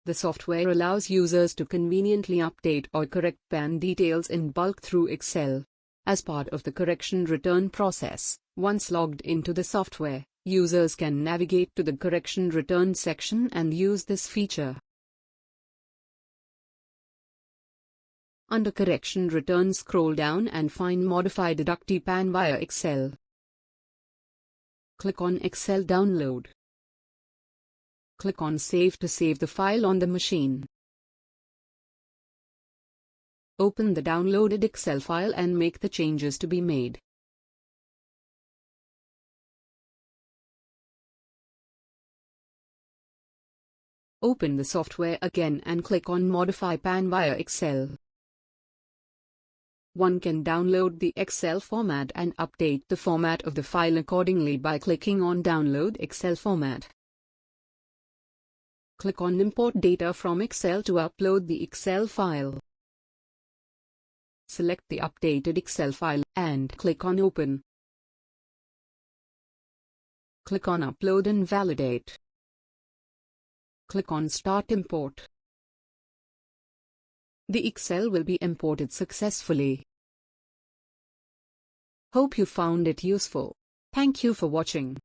The software allows users to conveniently update or correct PAN details in bulk through Excel. As part of the correction return process, once logged into the software, users can navigate to the correction return section and use this feature. Under Correction Return, scroll down and find Modify Deductee PAN via Excel. Click on Excel Download. Click on Save to save the file on the machine. Open the downloaded Excel file and make the changes to be made. Open the software again and click on Modify PAN via Excel. One can download the Excel format and update the format of the file accordingly by clicking on Download Excel Format. Click on Import Data from Excel to upload the Excel file. Select the updated Excel file and click on Open. Click on Upload and Validate. Click on Start Import. The Excel will be imported successfully. Hope you found it useful. Thank you for watching.